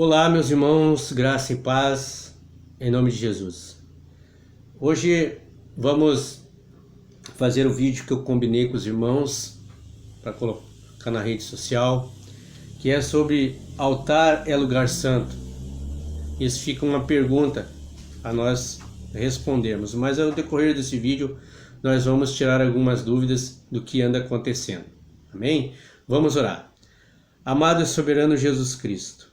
Olá, meus irmãos, graça e paz, em nome de Jesus. Hoje vamos fazer o vídeo que eu combinei com os irmãos para colocar na rede social, que é sobre altar é lugar santo. Isso fica uma pergunta a nós respondermos, mas ao decorrer desse vídeo nós vamos tirar algumas dúvidas do que anda acontecendo. Amém? Vamos orar. Amado e soberano Jesus Cristo,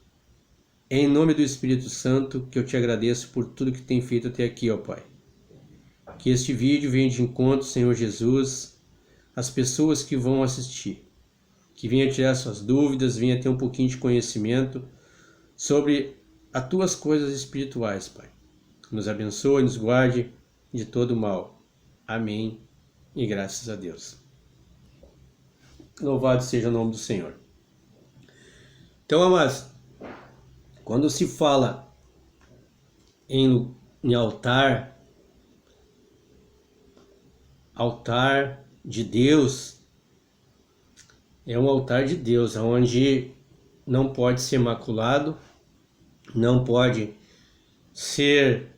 em nome do Espírito Santo, que eu te agradeço por tudo que tem feito até aqui, ó Pai. Que este vídeo venha de encontro, Senhor Jesus, às pessoas que vão assistir. Que venha tirar suas dúvidas, venha ter um pouquinho de conhecimento sobre as tuas coisas espirituais, Pai. Nos abençoe, nos guarde de todo mal. Amém. E graças a Deus. Louvado seja o nome do Senhor. Então, amados, quando se fala em altar de Deus, é um altar de Deus, onde não pode ser maculado, não pode ser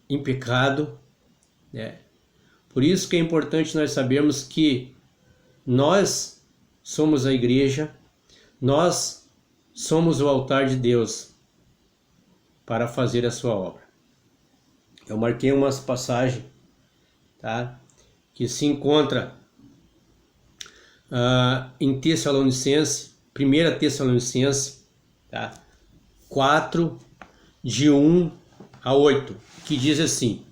impecado, né? Por isso que é importante nós sabermos que nós somos a igreja, nós somos o altar de Deus para fazer a sua obra. Eu marquei umas passagens, tá? Que se encontra em Tessalonicenses, 1 Tessalonicenses, tá? 4, de 1 a 8, que diz assim: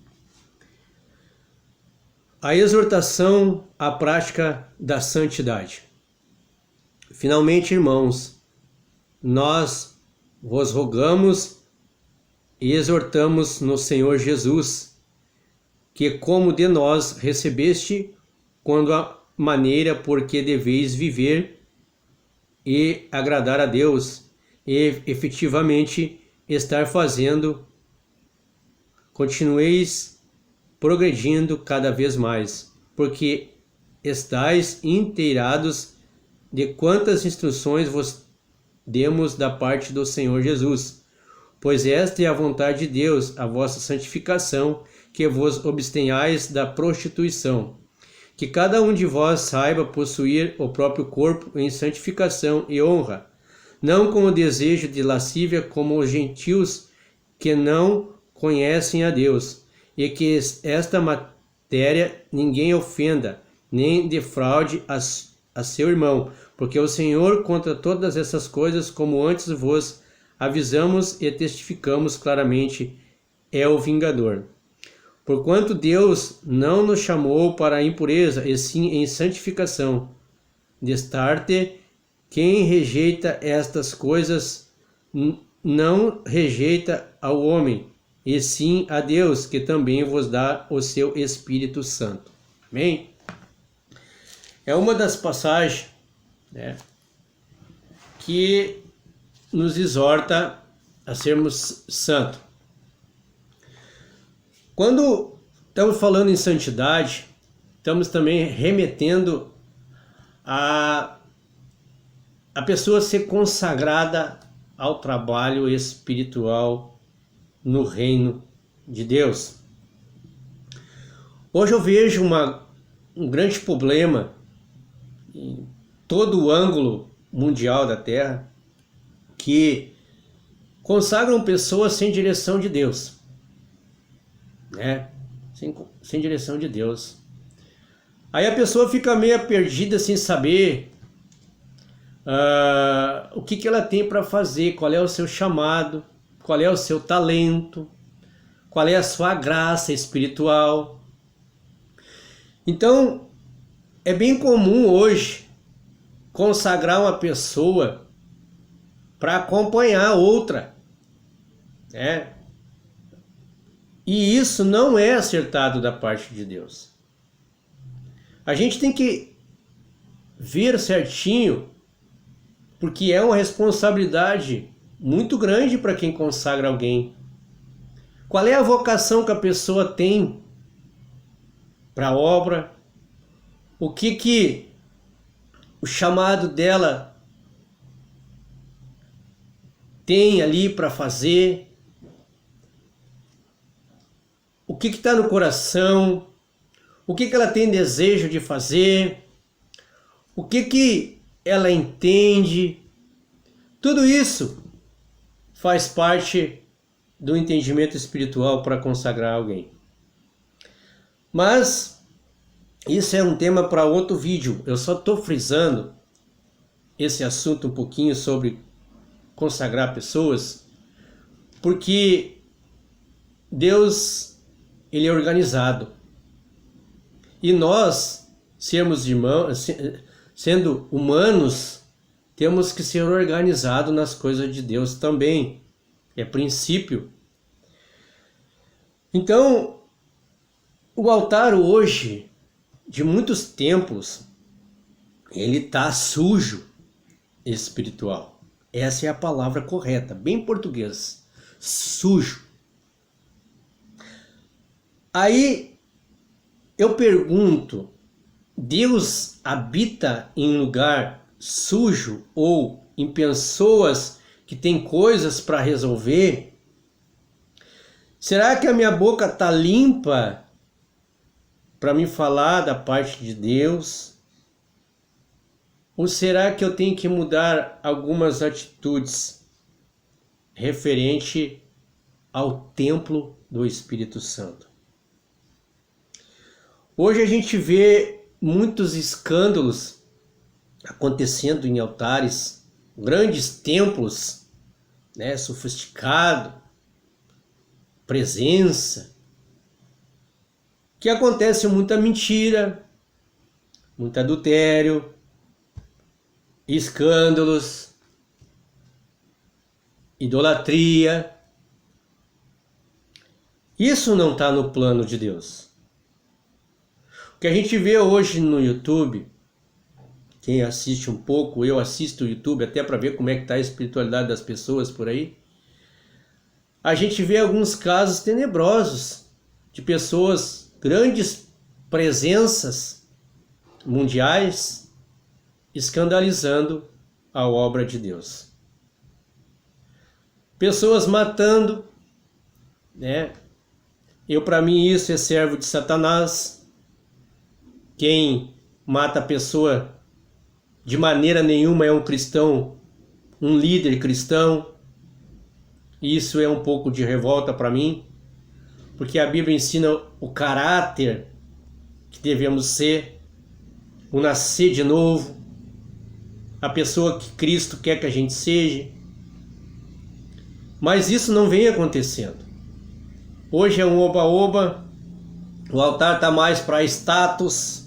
a exortação à prática da santidade. Finalmente, irmãos, nós vos rogamos e exortamos no Senhor Jesus, que como de nós recebeste, quando a maneira por que deveis viver e agradar a Deus, e efetivamente estar fazendo, continueis progredindo cada vez mais, porque estáis inteirados de quantas instruções vos demos da parte do Senhor Jesus. Pois esta é a vontade de Deus, a vossa santificação, que vos abstenhais da prostituição. Que cada um de vós saiba possuir o próprio corpo em santificação e honra, não com o desejo de lascívia como os gentios que não conhecem a Deus, e que esta matéria ninguém ofenda, nem defraude a seu irmão, porque o Senhor contra todas essas coisas, como antes vos avisamos e testificamos claramente, é o vingador. Porquanto Deus não nos chamou para a impureza, e sim em santificação. Destarte, quem rejeita estas coisas não rejeita ao homem, e sim a Deus, que também vos dá o seu Espírito Santo. Amém? É uma das passagens, né, que nos exorta a sermos santos. Quando estamos falando em santidade, estamos também remetendo a pessoa ser consagrada ao trabalho espiritual no reino de Deus. Hoje eu vejo um grande problema em todo o ângulo mundial da Terra, que consagram pessoas sem direção de Deus, né? Sem direção de Deus. Aí a pessoa fica meio perdida sem saber o que ela tem para fazer, qual é o seu chamado, qual é o seu talento, qual é a sua graça espiritual. Então, é bem comum hoje consagrar uma pessoa para acompanhar outra, né? E isso não é acertado da parte de Deus. A gente tem que ver certinho, porque é uma responsabilidade muito grande para quem consagra alguém. Qual é a vocação que a pessoa tem para a obra? O que o chamado dela tem ali para fazer, o que está no coração, o que ela tem desejo de fazer, o que ela entende. Tudo isso faz parte do entendimento espiritual para consagrar alguém. Mas isso é um tema para outro vídeo. Eu só estou frisando esse assunto um pouquinho sobre consagrar pessoas, porque Deus, ele é organizado. E nós, sermos irmãos, sendo humanos, temos que ser organizados nas coisas de Deus também. É princípio. Então, o altar hoje, de muitos templos, ele está sujo espiritual. Essa é a palavra correta, bem português. Sujo. Aí eu pergunto, Deus habita em lugar sujo ou em pessoas que têm coisas para resolver? Será que a minha boca está limpa para me falar da parte de Deus? Ou será que eu tenho que mudar algumas atitudes referente ao templo do Espírito Santo? Hoje a gente vê muitos escândalos acontecendo em altares, grandes templos, né, sofisticado, presença, que acontece muita mentira, muito adultério, escândalos, idolatria. Isso não está no plano de Deus. O que a gente vê hoje no YouTube, quem assiste um pouco, eu assisto o YouTube até para ver como é que está a espiritualidade das pessoas por aí, a gente vê alguns casos tenebrosos de pessoas, grandes presenças mundiais, escandalizando a obra de Deus. Pessoas matando, né? Para mim isso é servo de Satanás. Quem mata a pessoa de maneira nenhuma é um cristão, um líder cristão. Isso é um pouco de revolta para mim, porque a Bíblia ensina o caráter que devemos ser, o nascer de novo, a pessoa que Cristo quer que a gente seja. Mas isso não vem acontecendo. Hoje é um oba-oba, o altar está mais para status,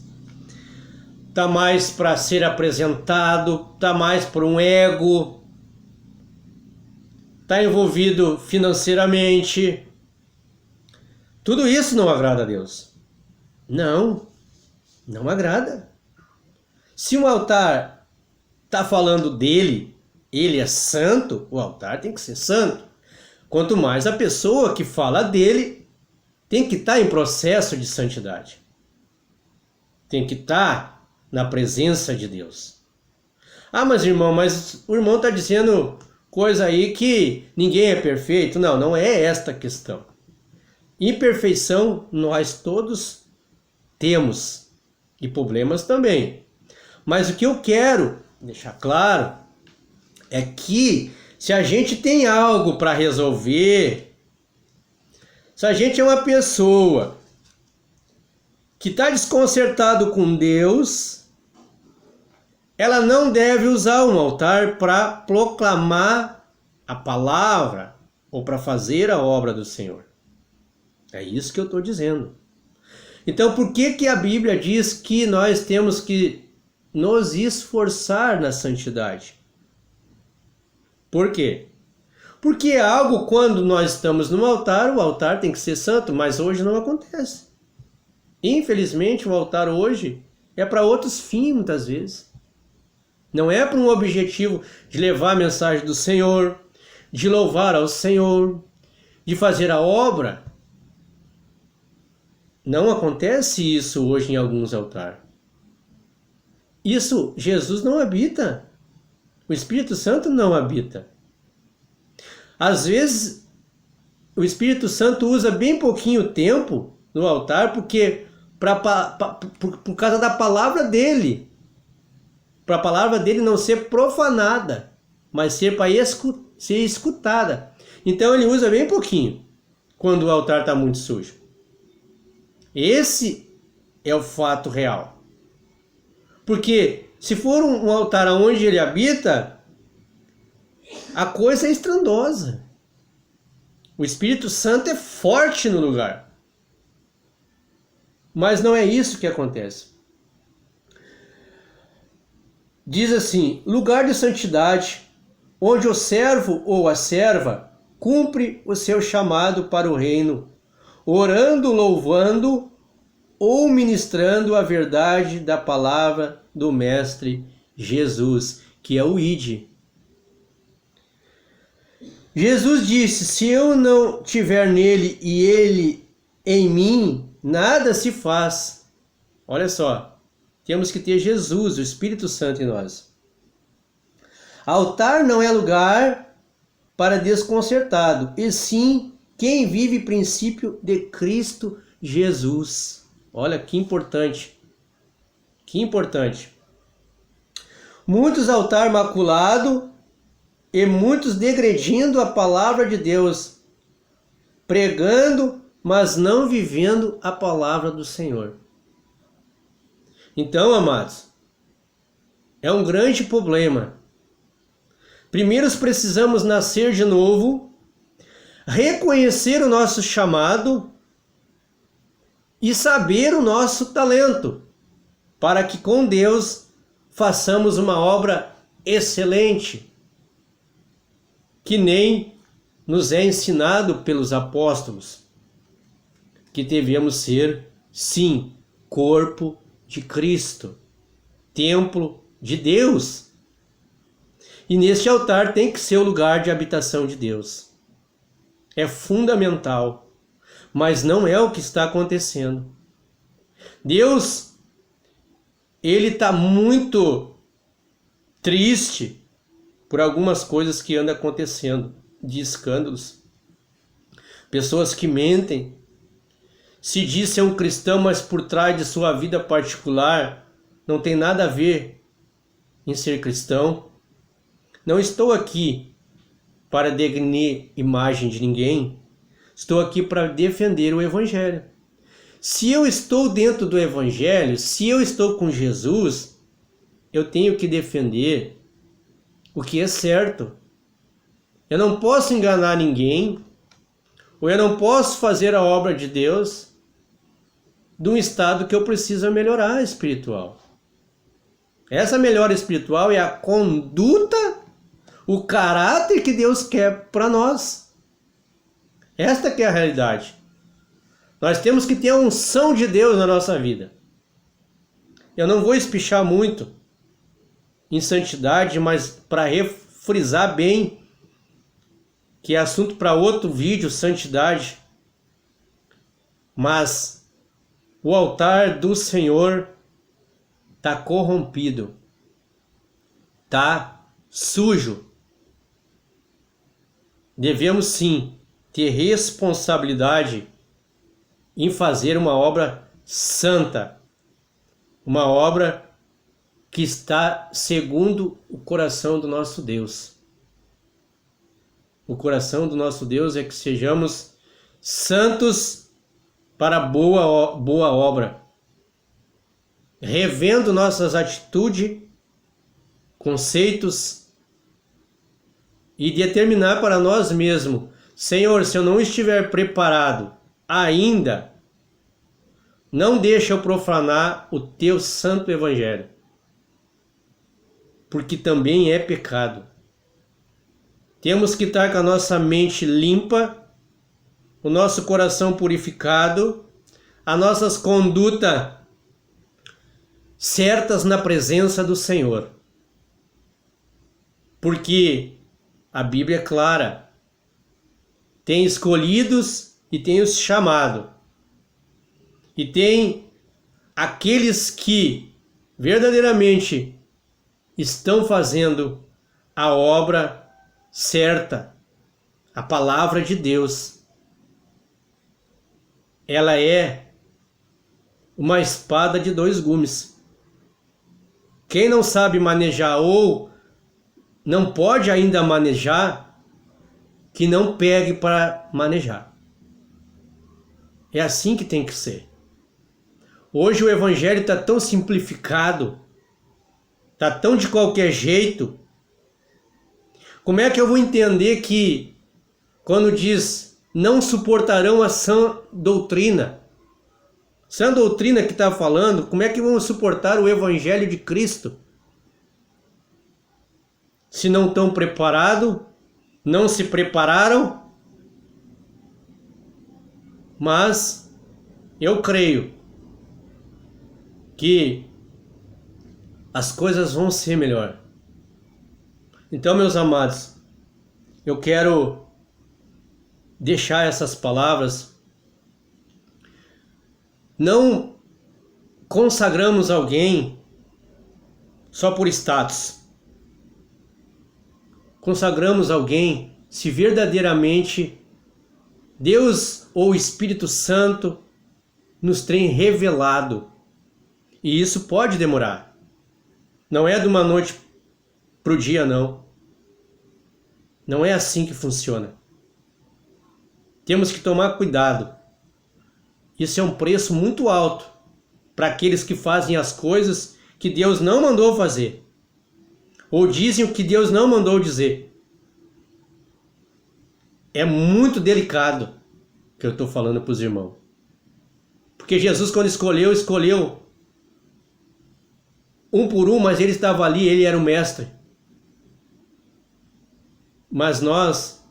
está mais para ser apresentado, está mais por um ego, está envolvido financeiramente. Tudo isso não agrada a Deus. Não agrada. Se um altar está falando dele, ele é santo, o altar tem que ser santo. Quanto mais a pessoa que fala dele tem que estar em processo de santidade. Tem que estar na presença de Deus. Ah, mas o irmão está dizendo coisa aí que ninguém é perfeito. Não é esta a questão. Imperfeição nós todos temos e problemas também. Mas o que eu quero deixar claro é que se a gente tem algo para resolver, se a gente é uma pessoa que está desconcertado com Deus, ela não deve usar um altar para proclamar a palavra ou para fazer a obra do Senhor. É isso que eu estou dizendo. Então, por que a Bíblia diz que nós temos que nos esforçar na santidade? Por quê? Porque é algo, quando nós estamos no altar, o altar tem que ser santo, mas hoje não acontece. Infelizmente, o altar hoje é para outros fins, muitas vezes. Não é para um objetivo de levar a mensagem do Senhor, de louvar ao Senhor, de fazer a obra. Não acontece isso hoje em alguns altares. Isso Jesus não habita. O Espírito Santo não habita. Às vezes o Espírito Santo usa bem pouquinho tempo no altar porque por causa da palavra dele. Para a palavra dele não ser profanada, mas ser para ser escutada. Então ele usa bem pouquinho quando o altar está muito sujo. Esse é o fato real. Porque se for um altar onde ele habita, a coisa é estrondosa. O Espírito Santo é forte no lugar. Mas não é isso que acontece. Diz assim: lugar de santidade, onde o servo ou a serva cumpre o seu chamado para o reino, orando, louvando ou ministrando a verdade da palavra do Mestre Jesus, que é o Ide. Jesus disse: se eu não tiver nele e ele em mim, nada se faz. Olha só, temos que ter Jesus, o Espírito Santo em nós. Altar não é lugar para desconcertado, e sim quem vive princípio de Cristo Jesus. Olha que importante. Que importante. Muitos altar maculado e muitos degredindo a palavra de Deus, pregando, mas não vivendo a palavra do Senhor. Então, amados, é um grande problema. Primeiro precisamos nascer de novo, reconhecer o nosso chamado e saber o nosso talento, para que com Deus façamos uma obra excelente, que nem nos é ensinado pelos apóstolos, que devemos ser, sim, corpo de Cristo, templo de Deus. E neste altar tem que ser o lugar de habitação de Deus. É fundamental, mas não é o que está acontecendo. Deus, ele está muito triste por algumas coisas que andam acontecendo, de escândalos. Pessoas que mentem, se diz ser um cristão, mas por trás de sua vida particular não tem nada a ver em ser cristão. Não estou aqui para denegrir imagem de ninguém, estou aqui para defender o Evangelho. Se eu estou dentro do Evangelho, se eu estou com Jesus, eu tenho que defender o que é certo. Eu não posso enganar ninguém, ou eu não posso fazer a obra de Deus de um estado que eu preciso melhorar espiritual. Essa melhora espiritual é a conduta, o caráter que Deus quer para nós. Esta que é a realidade. Nós temos que ter a unção de Deus na nossa vida. Eu não vou espichar muito em santidade, mas para refrisar bem, que é assunto para outro vídeo, santidade. Mas o altar do Senhor está corrompido, está sujo. Devemos sim ter responsabilidade em fazer uma obra santa, uma obra que está segundo o coração do nosso Deus. O coração do nosso Deus é que sejamos santos para boa obra, revendo nossas atitudes, conceitos e determinar para nós mesmos: Senhor, se eu não estiver preparado ainda, não deixa eu profanar o teu santo evangelho, porque também é pecado. Temos que estar com a nossa mente limpa, o nosso coração purificado, as nossas condutas certas na presença do Senhor. Porque a Bíblia é clara, tem escolhidos e tem os chamados. E tem aqueles que verdadeiramente estão fazendo a obra certa, A palavra de Deus, ela é uma espada de dois gumes. Quem não sabe manejar ou não pode ainda manejar, que não pegue para manejar. É assim que tem que ser. Hoje o evangelho está tão simplificado, está tão de qualquer jeito. Como é que eu vou entender que quando diz não suportarão a sã doutrina? Sã doutrina que está falando, como é que vão suportar o evangelho de Cristo? Se não estão preparados, não se prepararam, mas eu creio que as coisas vão ser melhor. Então, meus amados, eu quero deixar essas palavras. Não consagramos alguém só por status. Consagramos alguém se verdadeiramente Deus ou o Espírito Santo nos tem revelado. E isso pode demorar. Não é de uma noite para o dia, não. Não é assim que funciona. Temos que tomar cuidado. Isso é um preço muito alto para aqueles que fazem as coisas que Deus não mandou fazer. Ou dizem o que Deus não mandou dizer. É muito delicado que eu estou falando para os irmãos. Porque Jesus, quando escolheu um por um, mas ele estava ali, ele era o mestre. Mas nós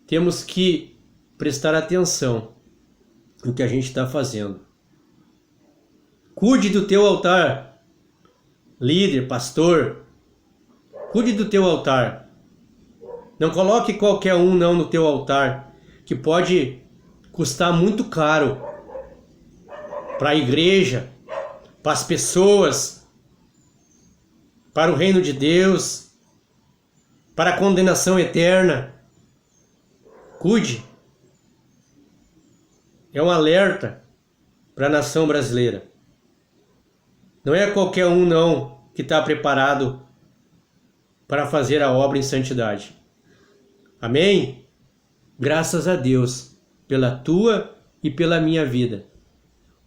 temos que prestar atenção no que a gente está fazendo. Cuide do teu altar, líder, pastor. Cuide do teu altar. Não coloque qualquer um não no teu altar, que pode custar muito caro para a igreja, para as pessoas, para o reino de Deus, para a condenação eterna. Cuide. É um alerta para a nação brasileira. Não é qualquer um não que está preparado para fazer a obra em santidade. Amém? Graças a Deus pela tua e pela minha vida.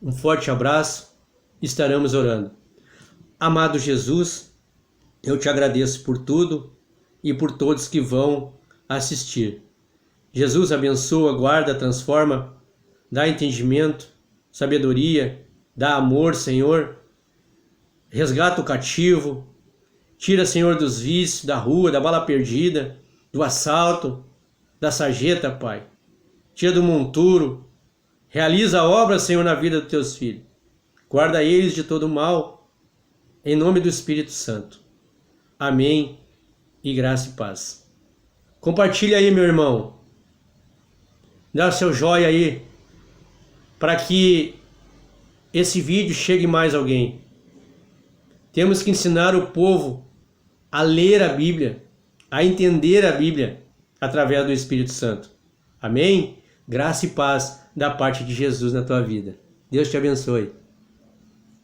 Um forte abraço, estaremos orando. Amado Jesus, eu te agradeço por tudo e por todos que vão assistir. Jesus abençoa, guarda, transforma, dá entendimento, sabedoria, dá amor, Senhor. Resgata o cativo, tira, Senhor, dos vícios, da rua, da bala perdida, do assalto, da sarjeta, Pai. Tira do monturo. Realiza a obra, Senhor, na vida dos teus filhos. Guarda eles de todo mal, em nome do Espírito Santo. Amém. E graça e paz. Compartilha aí, meu irmão. Dá o seu joinha aí, para que esse vídeo chegue mais alguém. Temos que ensinar o povo a ler a Bíblia, a entender a Bíblia através do Espírito Santo. Amém? Graça e paz da parte de Jesus na tua vida. Deus te abençoe.